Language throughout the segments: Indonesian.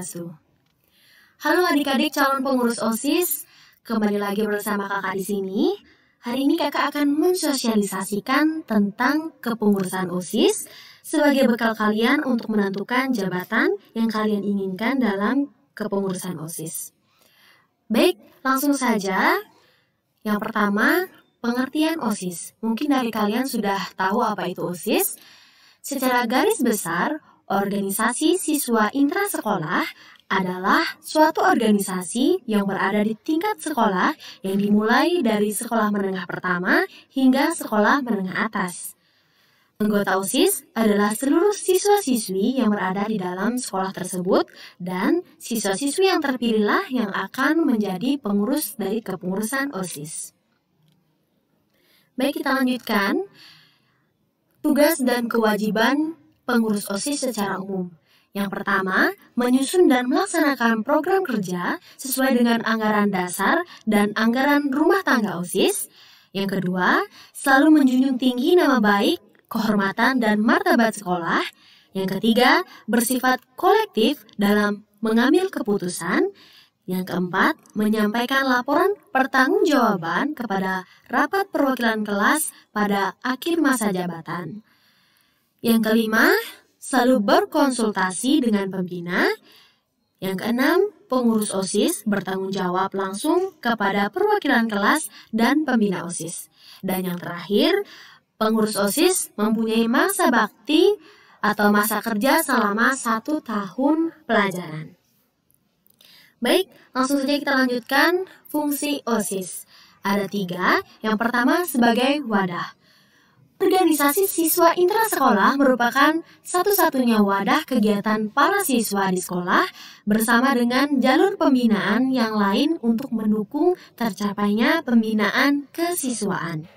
Asu. Halo adik-adik calon pengurus OSIS, kembali lagi bersama kakak di sini. Hari ini kakak akan mensosialisasikan tentang kepengurusan OSIS sebagai bekal kalian untuk menentukan jabatan yang kalian inginkan dalam kepengurusan OSIS. Baik, langsung saja. Yang pertama, pengertian OSIS. Mungkin dari kalian sudah tahu apa itu OSIS. Secara garis besar, organisasi siswa intrasekolah adalah suatu organisasi yang berada di tingkat sekolah yang dimulai dari sekolah menengah pertama hingga sekolah menengah atas. Anggota OSIS adalah seluruh siswa-siswi yang berada di dalam sekolah tersebut dan siswa-siswi yang terpilihlah yang akan menjadi pengurus dari kepengurusan OSIS. Baik, kita lanjutkan. Tugas dan kewajiban pengurus OSIS secara umum. Yang pertama, menyusun dan melaksanakan program kerja sesuai dengan anggaran dasar dan anggaran rumah tangga OSIS. Yang kedua, selalu menjunjung tinggi nama baik, kehormatan, dan martabat sekolah. Yang ketiga, bersifat kolektif dalam mengambil keputusan. Yang keempat, menyampaikan laporan pertanggungjawaban kepada rapat perwakilan kelas pada akhir masa jabatan. Yang kelima, selalu berkonsultasi dengan pembina. Yang keenam, pengurus OSIS bertanggung jawab langsung kepada perwakilan kelas dan pembina OSIS. Dan yang terakhir, pengurus OSIS mempunyai masa bakti atau masa kerja selama 1 tahun pelajaran. Baik, langsung saja kita lanjutkan fungsi OSIS. Ada 3, yang pertama sebagai wadah. Organisasi siswa intrasekolah merupakan satu-satunya wadah kegiatan para siswa di sekolah bersama dengan jalur pembinaan yang lain untuk mendukung tercapainya pembinaan kesiswaan.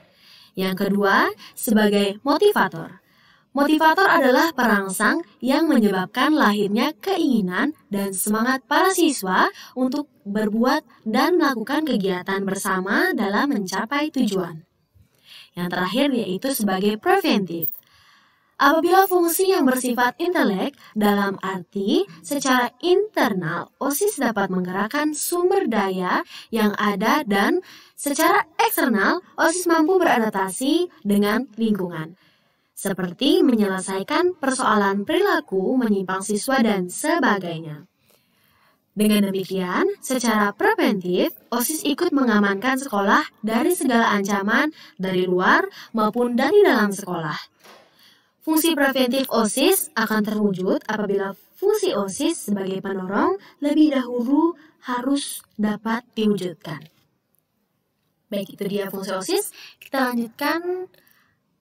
Yang kedua, sebagai motivator. Motivator adalah perangsang yang menyebabkan lahirnya keinginan dan semangat para siswa untuk berbuat dan melakukan kegiatan bersama dalam mencapai tujuan. Yang terakhir yaitu sebagai preventif. Apabila fungsi yang bersifat intelek dalam arti secara internal, OSIS dapat menggerakkan sumber daya yang ada dan secara eksternal, OSIS mampu beradaptasi dengan lingkungan. Seperti menyelesaikan persoalan perilaku menyimpang siswa dan sebagainya. Dengan demikian, secara preventif, OSIS ikut mengamankan sekolah dari segala ancaman dari luar maupun dari dalam sekolah. Fungsi preventif OSIS akan terwujud apabila fungsi OSIS sebagai pendorong lebih dahulu harus dapat diwujudkan. Baik, itu dia fungsi OSIS. Kita lanjutkan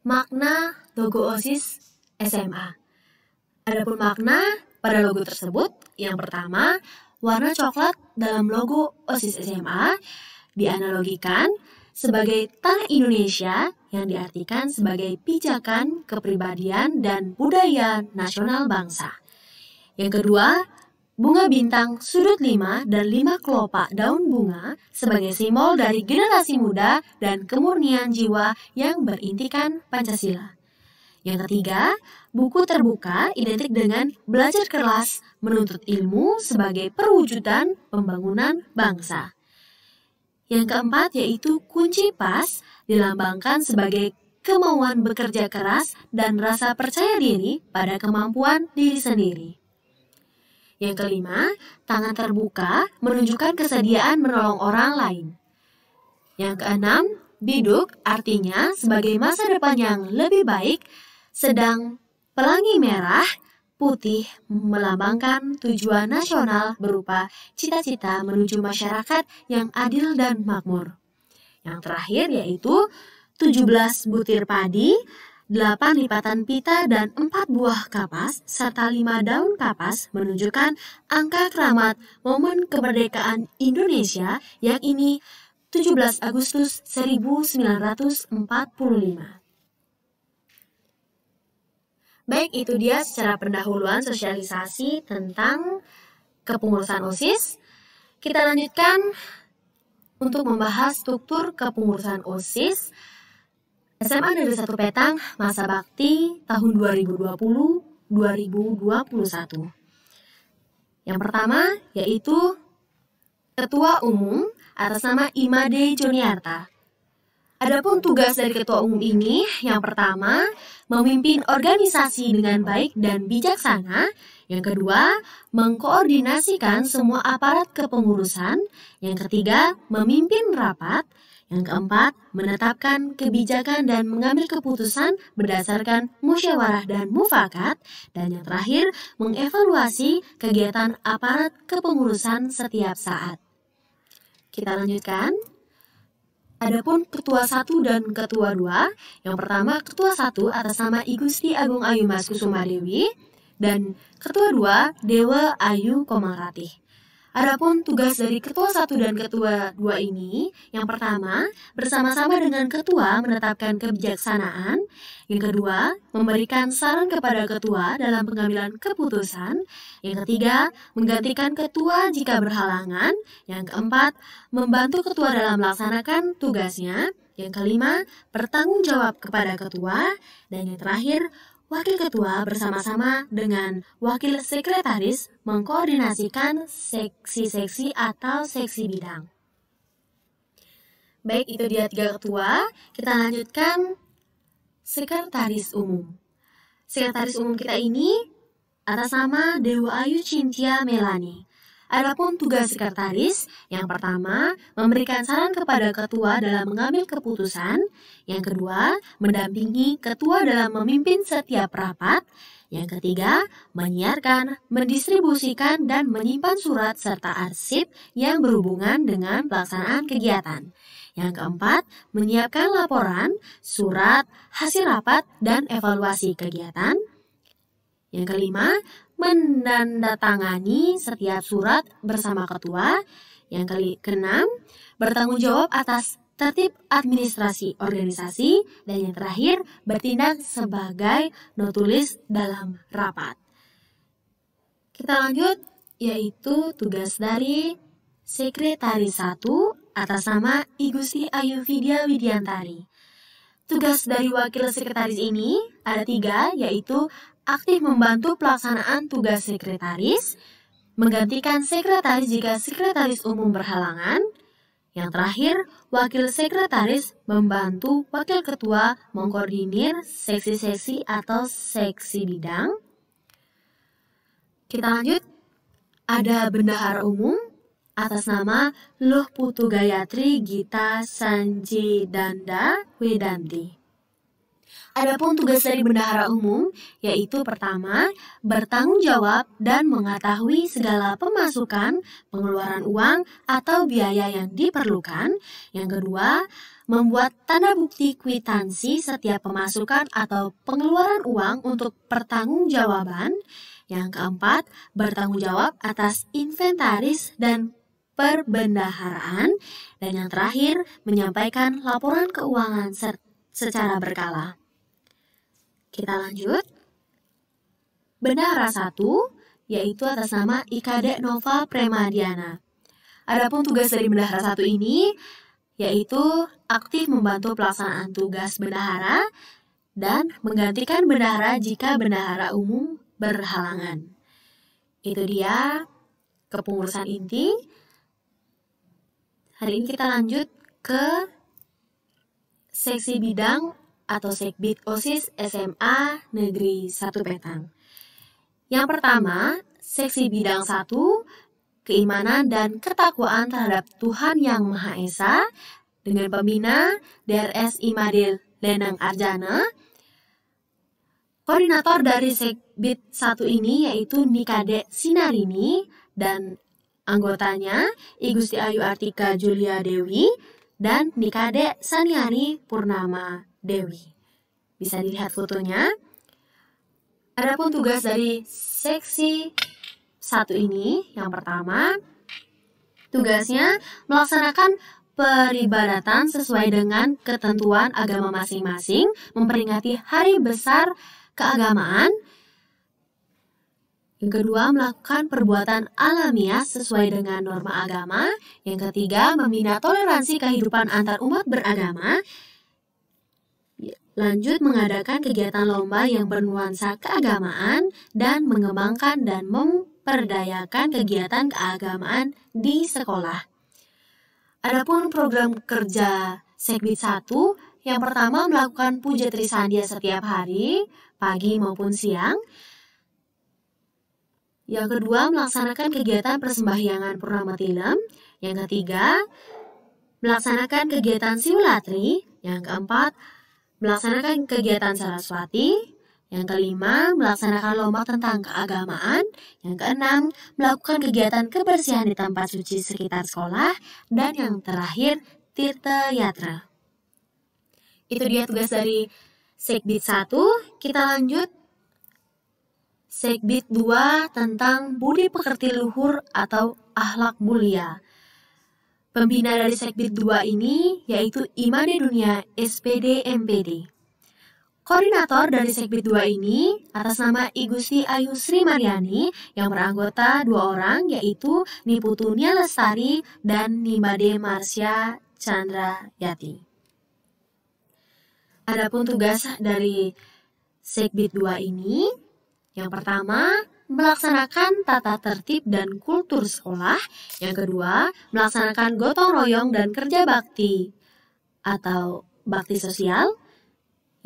makna logo OSIS SMA. Adapun makna pada logo tersebut, yang pertama, warna coklat dalam logo OSIS SMA dianalogikan sebagai tanah Indonesia yang diartikan sebagai pijakan, kepribadian, dan budaya nasional bangsa. Yang kedua, bunga bintang sudut 5 dan 5 kelopak daun bunga sebagai simbol dari generasi muda dan kemurnian jiwa yang berintikan Pancasila. Yang ketiga, buku terbuka identik dengan belajar keras menuntut ilmu sebagai perwujudan pembangunan bangsa. Yang keempat yaitu kunci pas dilambangkan sebagai kemauan bekerja keras dan rasa percaya diri pada kemampuan diri sendiri. Yang kelima, tangan terbuka menunjukkan kesediaan menolong orang lain. Yang keenam, biduk artinya sebagai masa depan yang lebih baik. Sedang pelangi merah putih melambangkan tujuan nasional berupa cita-cita menuju masyarakat yang adil dan makmur. Yang terakhir yaitu 17 butir padi, 8 lipatan pita dan 4 buah kapas serta 5 daun kapas menunjukkan angka keramat momen kemerdekaan Indonesia yang ini 17 Agustus 1945. Baik, itu dia secara pendahuluan sosialisasi tentang kepengurusan OSIS. Kita lanjutkan untuk membahas struktur kepengurusan OSIS SMA Negeri 1 Petang masa bakti tahun 2020-2021. Yang pertama yaitu Ketua Umum atas nama Imade Joniarta. Adapun tugas dari Ketua Umum ini, yang pertama, memimpin organisasi dengan baik dan bijaksana. Yang kedua, mengkoordinasikan semua aparat kepengurusan. Yang ketiga, memimpin rapat. Yang keempat, menetapkan kebijakan dan mengambil keputusan berdasarkan musyawarah dan mufakat. Dan yang terakhir, mengevaluasi kegiatan aparat kepengurusan setiap saat. Kita lanjutkan. Adapun Ketua 1 dan Ketua 2, yang pertama Ketua 1 atas nama I Gusti Agung Ayu Mas Kusuma Dewi dan Ketua 2 Dewa Ayu Komangratih. Adapun tugas dari Ketua 1 dan Ketua 2 ini, yang pertama bersama-sama dengan Ketua menetapkan kebijaksanaan, yang kedua memberikan saran kepada Ketua dalam pengambilan keputusan, yang ketiga menggantikan Ketua jika berhalangan, yang keempat membantu Ketua dalam melaksanakan tugasnya, yang kelima bertanggung jawab kepada Ketua, dan yang terakhir Wakil Ketua bersama-sama dengan Wakil Sekretaris mengkoordinasikan seksi-seksi atau seksi bidang. Baik, itu dia 3 ketua. Kita lanjutkan Sekretaris Umum. Sekretaris Umum kita ini atas nama Dewa Ayu Cintia Melani. Adapun tugas sekretaris, yang pertama, memberikan saran kepada ketua dalam mengambil keputusan. Yang kedua, mendampingi ketua dalam memimpin setiap rapat. Yang ketiga, menyiarkan, mendistribusikan, dan menyimpan surat serta arsip yang berhubungan dengan pelaksanaan kegiatan. Yang keempat, menyiapkan laporan, surat, hasil rapat, dan evaluasi kegiatan. Yang kelima, menandatangani setiap surat bersama ketua. Yang keenam, bertanggung jawab atas tertib administrasi organisasi. Dan yang terakhir, bertindak sebagai notulis dalam rapat. Kita lanjut, yaitu tugas dari Sekretaris 1 atas nama I Gusti Ayu Vidya Widiantari. Tugas dari wakil sekretaris ini ada 3, yaitu aktif membantu pelaksanaan tugas sekretaris, menggantikan sekretaris jika sekretaris umum berhalangan. Yang terakhir, wakil sekretaris membantu wakil ketua mengkoordinir seksi-seksi atau seksi bidang. Kita lanjut, ada bendahara umum atas nama Luh Putu Gayatri Gita Sanjidanda Wedanti. Adapun tugas dari bendahara umum, yaitu pertama, bertanggung jawab dan mengetahui segala pemasukan, pengeluaran uang, atau biaya yang diperlukan. Yang kedua, membuat tanda bukti kwitansi setiap pemasukan atau pengeluaran uang untuk pertanggungjawaban. Yang keempat, bertanggung jawab atas inventaris dan perbendaharaan. Dan yang terakhir, menyampaikan laporan keuangan secara berkala. Kita lanjut. Bendahara 1, yaitu atas nama IKD Nova Premadiana. Adapun tugas dari bendahara 1 ini, yaitu aktif membantu pelaksanaan tugas bendahara dan menggantikan bendahara jika bendahara umum berhalangan. Itu dia kepengurusan inti. Hari ini kita lanjut ke seksi bidang atau Sekbid OSIS SMA Negeri 1 Petang. Yang pertama, seksi bidang 1, keimanan dan ketakwaan terhadap Tuhan Yang Maha Esa, dengan pembina DRS Imade Lenang Arjana. Koordinator dari Sekbid 1 ini yaitu Nikade Sinarini dan anggotanya I Gusti Ayu Artika Julia Dewi dan Nikade Saniari Purnama Dewi. Bisa dilihat fotonya. Adapun tugas dari seksi 1 ini, yang pertama, tugasnya melaksanakan peribadatan sesuai dengan ketentuan agama masing-masing, memperingati hari besar keagamaan. Yang kedua, melakukan perbuatan alamiah sesuai dengan norma agama. Yang ketiga, membina toleransi kehidupan antar umat beragama. Lanjut, mengadakan kegiatan lomba yang bernuansa keagamaan dan mengembangkan dan memperdayakan kegiatan keagamaan di sekolah. Adapun program kerja Sekbid 1, yang pertama melakukan puja Trisandia setiap hari, pagi maupun siang. Yang kedua, melaksanakan kegiatan persembahyangan Purnama Tilem. Yang ketiga, melaksanakan kegiatan Siulatri. Yang keempat, melaksanakan kegiatan Saraswati. Yang kelima, melaksanakan lomba tentang keagamaan. Yang keenam, melakukan kegiatan kebersihan di tempat suci sekitar sekolah. Dan yang terakhir, Tirta Yatra. Itu dia tugas dari Sekbid 1. Kita lanjut Sekbid 2 tentang budi pekerti luhur atau akhlak mulia. Pembina dari Sekbid 2 ini yaitu Imade Dunia SPD MPD. Koordinator dari Sekbid 2 ini atas nama I Gusti Ayu Sri Mariani yang beranggota 2 orang yaitu Niputu Nia Lestari dan Nimade Marsya Chandra Yati. Adapun tugas dari Sekbid 2 ini, yang pertama, melaksanakan tata tertib dan kultur sekolah. Yang kedua, melaksanakan gotong royong dan kerja bakti atau bakti sosial.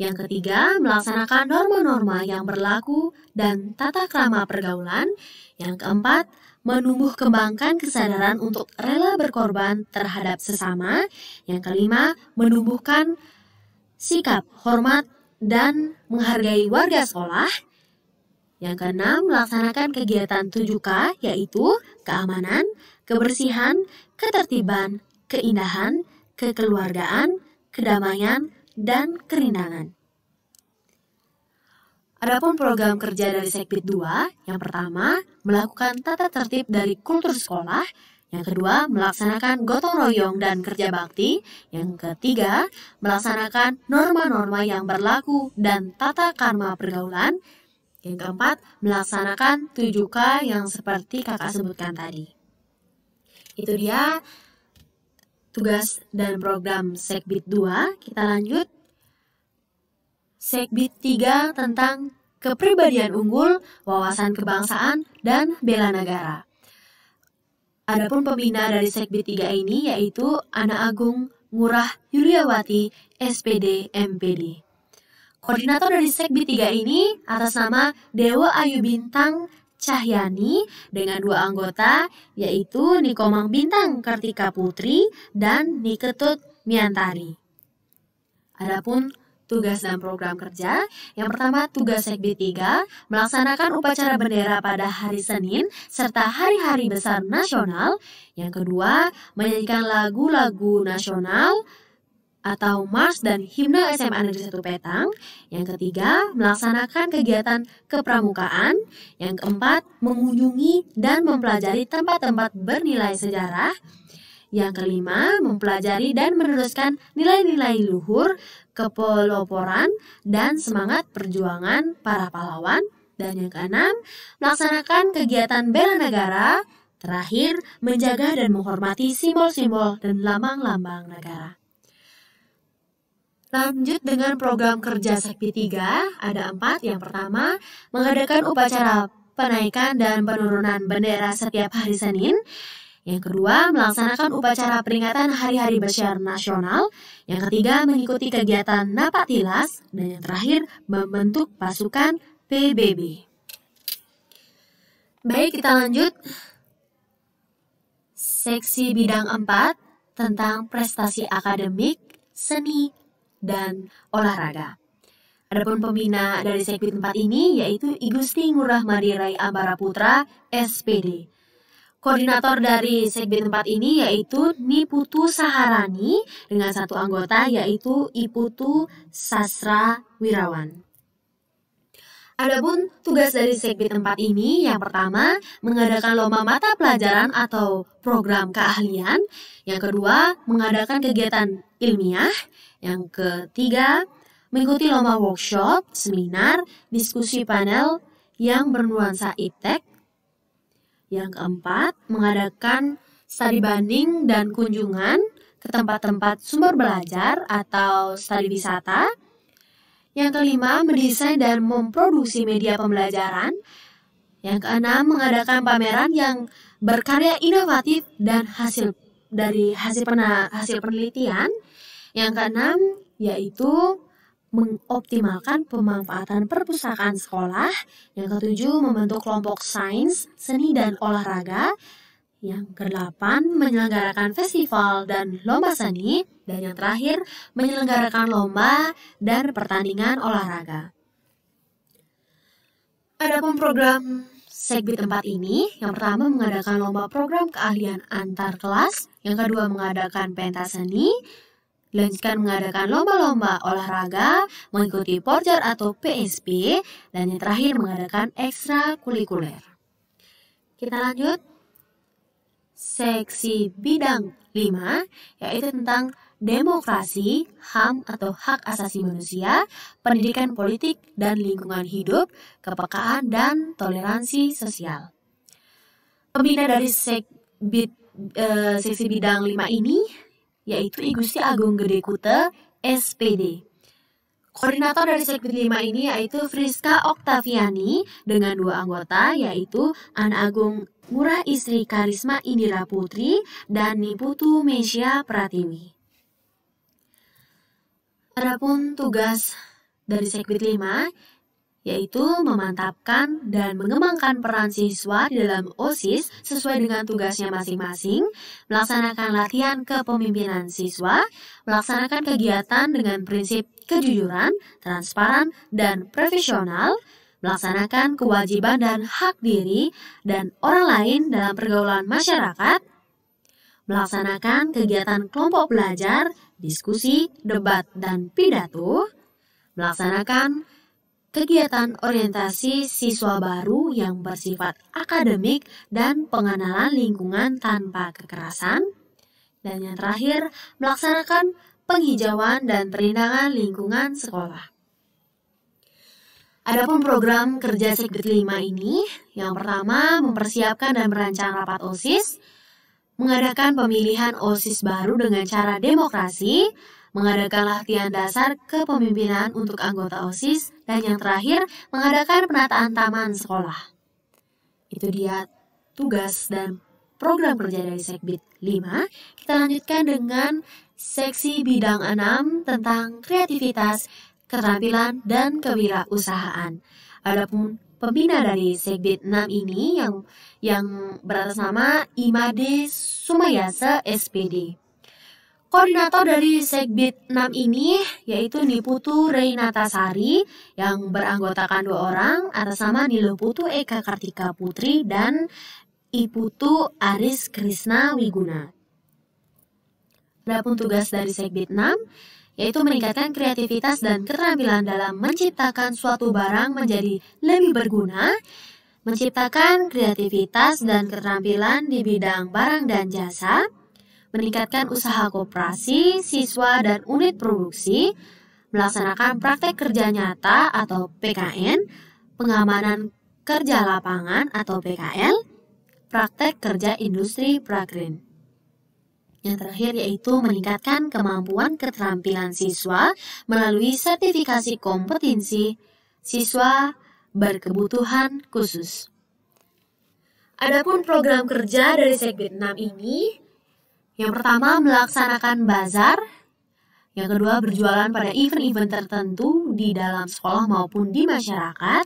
Yang ketiga, melaksanakan norma-norma yang berlaku dan tata krama pergaulan. Yang keempat, menumbuh kembangkan kesadaran untuk rela berkorban terhadap sesama. Yang kelima, menumbuhkan sikap hormat dan menghargai warga sekolah. Yang keenam, melaksanakan kegiatan 7K, yaitu keamanan, kebersihan, ketertiban, keindahan, kekeluargaan, kedamaian, dan kerindangan. Adapun program kerja dari Sekbid 2, yang pertama, melakukan tata tertib dari kultur sekolah. Yang kedua, melaksanakan gotong royong dan kerja bakti. Yang ketiga, melaksanakan norma-norma yang berlaku dan tata karma pergaulan. Yang keempat, melaksanakan 7K yang seperti kakak sebutkan tadi. Itu dia tugas dan program Sekbid 2. Kita lanjut. Sekbid 3 tentang kepribadian unggul, wawasan kebangsaan, dan bela negara. Adapun pembina dari Sekbid 3 ini yaitu Ana Agung Ngurah Yuliawati SPD MPD. Koordinator dari Sekbid 3 ini atas nama Dewa Ayu Bintang Cahyani dengan 2 anggota yaitu Nikomang Bintang Kartika Putri dan Niketut Miantari. Adapun tugas dan program kerja, yang pertama tugas Sekbid 3 melaksanakan upacara bendera pada hari Senin serta hari-hari besar nasional. Yang kedua, menyanyikan lagu-lagu nasional atau Mars dan Himne SMA Negeri 1 Petang. Yang ketiga, melaksanakan kegiatan kepramukaan. Yang keempat, mengunjungi dan mempelajari tempat-tempat bernilai sejarah. Yang kelima, mempelajari dan meneruskan nilai-nilai luhur, kepeloporan, dan semangat perjuangan para pahlawan. Dan yang keenam, melaksanakan kegiatan bela negara. Terakhir, menjaga dan menghormati simbol-simbol dan lambang-lambang negara. Lanjut dengan program kerja Sekbid 3, ada 4. Yang pertama, mengadakan upacara penaikan dan penurunan bendera setiap hari Senin. Yang kedua, melaksanakan upacara peringatan hari-hari besar nasional. Yang ketiga, mengikuti kegiatan Napak Tilas. Dan yang terakhir, membentuk pasukan PBB. Baik, kita lanjut. Seksi bidang 4 tentang prestasi akademik, seni, dan olahraga. Adapun pembina dari Sekbid 4 ini yaitu I Gusti Ngurah Madirai Ambara Putra SPD. Koordinator dari Sekbid 4 ini yaitu Niputu Saharani dengan 1 anggota yaitu Iputu Sasra Wirawan. Adapun tugas dari Sekbid 4 ini yang pertama mengadakan lomba mata pelajaran atau program keahlian. Yang kedua mengadakan kegiatan ilmiah. Yang ketiga, mengikuti lomba workshop, seminar, diskusi panel yang bernuansa iptek. Yang keempat, mengadakan studi banding dan kunjungan ke tempat-tempat sumber belajar atau studi wisata. Yang kelima, mendesain dan memproduksi media pembelajaran. Yang keenam, mengadakan pameran yang berkarya inovatif dan hasil penelitian. Yang keenam, yaitu mengoptimalkan pemanfaatan perpustakaan sekolah. Yang ketujuh, membentuk kelompok sains, seni, dan olahraga. Yang kedelapan, menyelenggarakan festival dan lomba seni. Dan yang terakhir, menyelenggarakan lomba dan pertandingan olahraga. Adapun program Segbit 4 ini, yang pertama mengadakan lomba program keahlian antar kelas, yang kedua mengadakan pentas seni, dilanjutkan mengadakan lomba-lomba olahraga, mengikuti Porjar atau PSP, dan yang terakhir mengadakan ekstrakurikuler. Kita lanjut. Seksi bidang 5, yaitu tentang demokrasi, HAM atau hak asasi manusia, pendidikan politik dan lingkungan hidup, kepekaan dan toleransi sosial. Pembina dari seksi bidang 5 ini yaitu I Gusti Agung Gede Kute, SPD. Koordinator dari Segbit 5 ini yaitu Friska Oktaviani dengan 2 anggota yaitu Ana Agung Ngurah Istri Karisma Indira Putri dan Niputu Mesya Pratiwi. Adapun tugas dari Segbit 5 yaitu memantapkan dan mengembangkan peran siswa di dalam OSIS sesuai dengan tugasnya masing-masing, melaksanakan latihan kepemimpinan siswa, melaksanakan kegiatan dengan prinsip kejujuran, transparan, dan profesional, melaksanakan kewajiban dan hak diri dan orang lain dalam pergaulan masyarakat, melaksanakan kegiatan kelompok belajar, diskusi, debat, dan pidato, melaksanakan kegiatan orientasi siswa baru yang bersifat akademik dan pengenalan lingkungan tanpa kekerasan, dan yang terakhir, melaksanakan penghijauan dan perindangan lingkungan sekolah. Adapun program kerja Segbit 5 ini, yang pertama mempersiapkan dan merancang rapat OSIS, mengadakan pemilihan OSIS baru dengan cara demokrasi, mengadakan latihan dasar kepemimpinan untuk anggota OSIS, dan yang terakhir mengadakan penataan taman sekolah. Itu dia tugas dan program kerja dari Segbit 5. Kita lanjutkan dengan seksi bidang 6 tentang kreativitas, keterampilan, dan kewirausahaan. Adapun pembina dari Segbit 6 ini yang beratas nama Imade Sumayasa SPD. Koordinator dari Segbit 6 ini yaitu Niputu Reinatasari yang beranggotakan 2 orang atas nama Niluputu Eka Kartika Putri dan Iputu Aris Krisna Wiguna. Adapun tugas dari Segbit 6 yaitu meningkatkan kreativitas dan keterampilan dalam menciptakan suatu barang menjadi lebih berguna, menciptakan kreativitas dan keterampilan di bidang barang dan jasa, meningkatkan usaha koperasi, siswa dan unit produksi, melaksanakan praktek kerja nyata atau PKN, pengamanan kerja lapangan atau PKL, praktek kerja industri pragreen. Yang terakhir yaitu meningkatkan kemampuan keterampilan siswa melalui sertifikasi kompetensi siswa berkebutuhan khusus. Adapun program kerja dari Segbit 6 ini, yang pertama melaksanakan bazar, yang kedua berjualan pada event-event tertentu di dalam sekolah maupun di masyarakat,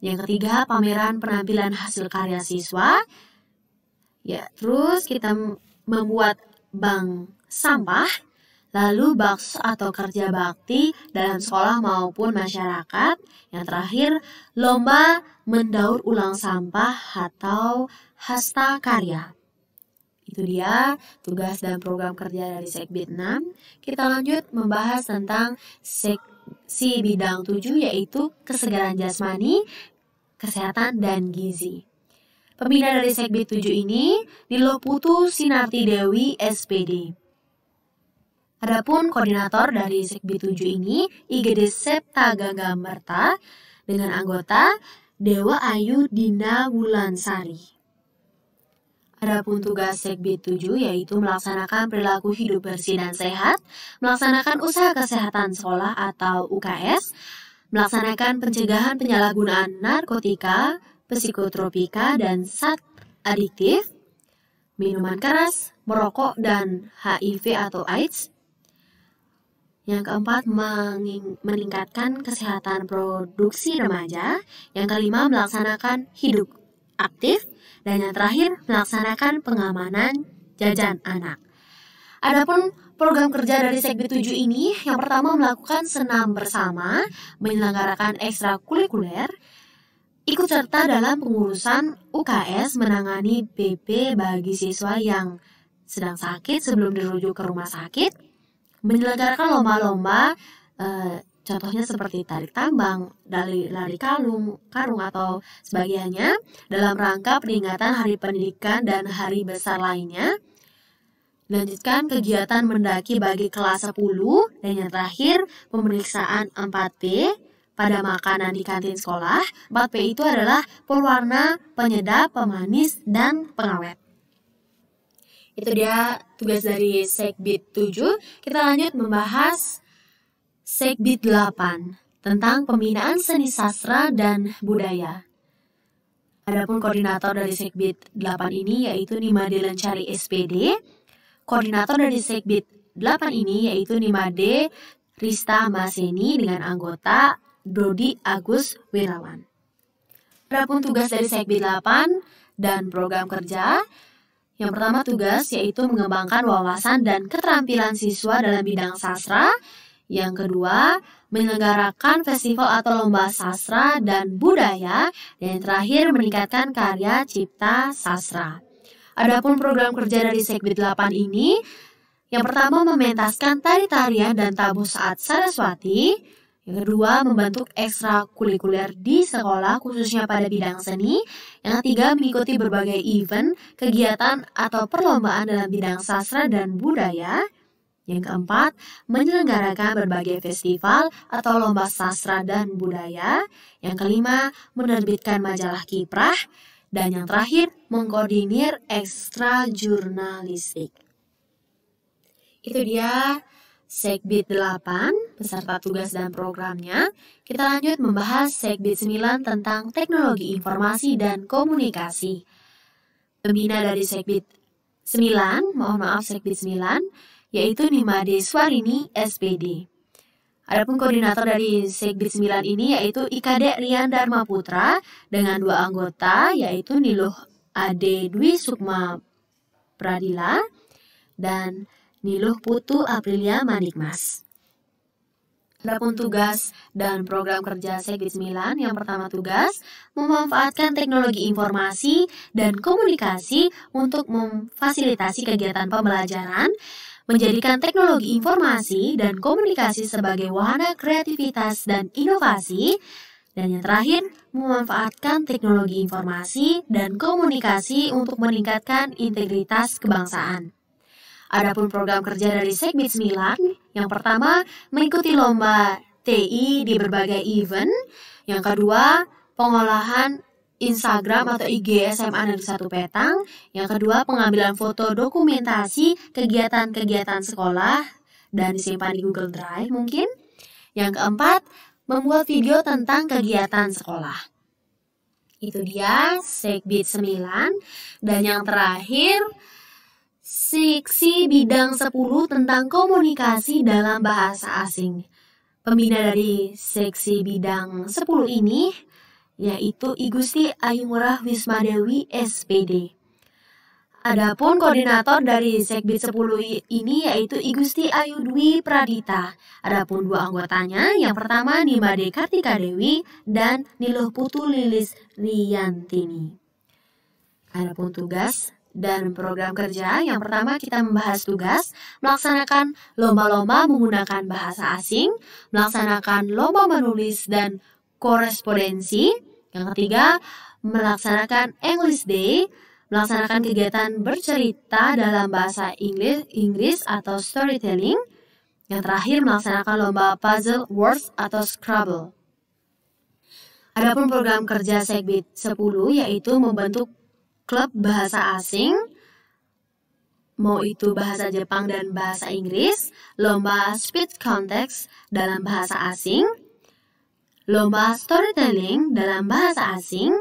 yang ketiga pameran penampilan hasil karya siswa, terus kita membuat bank sampah, lalu bakso atau kerja bakti dalam sekolah maupun masyarakat. Yang terakhir, lomba mendaur ulang sampah atau hasta karya. Itu dia tugas dan program kerja dari Segbit 6. Kita lanjut membahas tentang seksi bidang 7 yaitu kesegaran jasmani, kesehatan, dan gizi. Pembina dari Segbit 7 ini Niluputu Sinarti Dewi SPD. Adapun koordinator dari Segbit 7 ini IGD Septa Gagamarta dengan anggota Dewa Ayu Dina Wulansari. Adapun tugas Segbit 7 yaitu melaksanakan perilaku hidup bersih dan sehat, melaksanakan usaha kesehatan sekolah atau UKS, melaksanakan pencegahan penyalahgunaan narkotika, psikotropika, dan zat adiktif, minuman keras, merokok, dan HIV atau AIDS. Yang keempat, meningkatkan kesehatan produksi remaja. Yang kelima, melaksanakan hidup aktif. Dan yang terakhir, melaksanakan pengamanan jajan anak. Adapun program kerja dari Segbit 7 ini, yang pertama melakukan senam bersama, menyelenggarakan ekstrakurikuler, ikut serta dalam pengurusan UKS, menangani BP bagi siswa yang sedang sakit sebelum dirujuk ke rumah sakit, menyelenggarakan lomba-lomba, contohnya seperti tarik tambang, lari karung atau sebagainya, dalam rangka peringatan Hari Pendidikan dan hari besar lainnya. Lanjutkan kegiatan mendaki bagi kelas 10, dan yang terakhir pemeriksaan 4P pada makanan di kantin sekolah. 4P itu adalah pewarna, penyedap, pemanis, dan pengawet. Itu dia tugas dari Segbit 7. Kita lanjut membahas Segbit 8 tentang pembinaan seni sastra dan budaya. Adapun koordinator dari Segbit 8 ini yaitu Nimade Lencari SPD. Koordinator dari Segbit 8 ini yaitu Nimade Rista Maseni dengan anggota Dodi Agus Wirawan. Adapun tugas dari Segbit 8 dan program kerja, yang pertama tugas yaitu mengembangkan wawasan dan keterampilan siswa dalam bidang sastra. Yang kedua, menyelenggarakan festival atau lomba sastra dan budaya. Dan yang terakhir, meningkatkan karya cipta sastra. Adapun program kerja dari Segbit 8 ini, yang pertama mementaskan tari-tarian dan tabuh saat Saraswati. Yang kedua, membentuk ekstrakurikuler di sekolah khususnya pada bidang seni. Yang ketiga, mengikuti berbagai event, kegiatan atau perlombaan dalam bidang sastra dan budaya. Yang keempat, menyelenggarakan berbagai festival atau lomba sastra dan budaya. Yang kelima, menerbitkan majalah kiprah. Dan yang terakhir, mengkoordinir ekstra jurnalistik. Itu dia Segbit 8 beserta tugas dan programnya. Kita lanjut membahas Segbit 9 tentang teknologi informasi dan komunikasi. Pembina dari Segbit 9, Segbit 9, yaitu Nimade Swarini SPD. Adapun koordinator dari Segbit 9 ini yaitu IKD Rian Dharma Putra dengan 2 anggota yaitu Niluh Ade Dwi Sukma Pradila dan Niluh Putu Aprilia Manikmas. Adapun tugas dan program kerja Segbit 9, yang pertama tugas memanfaatkan teknologi informasi dan komunikasi untuk memfasilitasi kegiatan pembelajaran, menjadikan teknologi informasi dan komunikasi sebagai wahana kreativitas dan inovasi. Dan yang terakhir, memanfaatkan teknologi informasi dan komunikasi untuk meningkatkan integritas kebangsaan. Adapun program kerja dari Segbit 9, yang pertama mengikuti lomba TI di berbagai event. Yang kedua, pengolahan Instagram atau IG SMA Negeri 1 Petang. Yang kedua, pengambilan foto dokumentasi kegiatan-kegiatan sekolah dan disimpan di Google Drive mungkin. Yang keempat, membuat video tentang kegiatan sekolah. Itu dia Segbit 9. Dan yang terakhir, seksi bidang 10 tentang komunikasi dalam bahasa asing. Pembina dari seksi bidang 10 ini yaitu I Gusti Ayumurah Wismadewi SPD. Adapun koordinator dari Segbit 10 ini yaitu I Gusti Ayu Dwi Pradita. Adapun 2 anggotanya, yang pertama Nimade Kartika Dewi dan Niluh Putu Lilis Riyantini. Adapun tugas dan program kerja, yang pertama kita membahas tugas melaksanakan lomba-lomba menggunakan bahasa asing, melaksanakan lomba menulis dan korespondensi. Yang ketiga, melaksanakan English Day, melaksanakan kegiatan bercerita dalam bahasa Inggris atau storytelling. Yang terakhir, melaksanakan lomba puzzle words atau Scrabble. Adapun program kerja Segbit 10 yaitu membentuk klub bahasa asing, mau itu bahasa Jepang dan bahasa Inggris, lomba speech contest dalam bahasa asing, lomba storytelling dalam bahasa asing,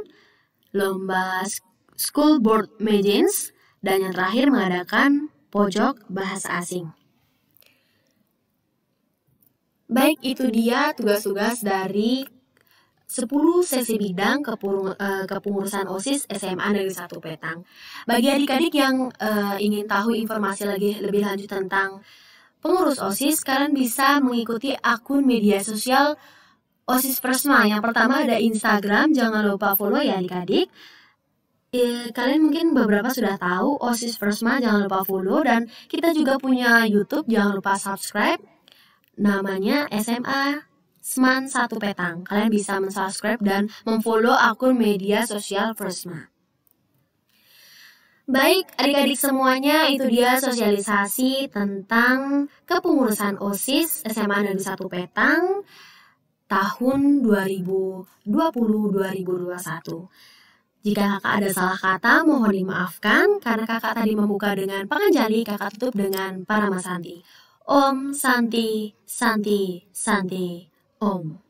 lomba school board meetings, dan yang terakhir mengadakan pojok bahasa asing. Baik, itu dia tugas-tugas dari 10 sesi bidang kepengurusan OSIS SMA Negeri 1 Petang. Bagi adik-adik yang ingin tahu informasi lebih lanjut tentang pengurus OSIS, kalian bisa mengikuti akun media sosial OSIS Persma. Yang pertama ada Instagram, jangan lupa follow ya adik-adik. Kalian mungkin beberapa sudah tahu OSIS Persma, jangan lupa follow. Dan kita juga punya YouTube, jangan lupa subscribe. Namanya SMA Seman 1 Petang. Kalian bisa mensubscribe dan memfollow akun media sosial Persma. Baik, adik-adik semuanya, itu dia sosialisasi tentang kepengurusan OSIS SMA Negeri 1 Petang tahun 2020-2021. Jika kakak ada salah kata, mohon dimaafkan karena kakak tadi membuka dengan Panganjali, kakak tutup dengan Paramasanti. Om Santi Santi Santi Om.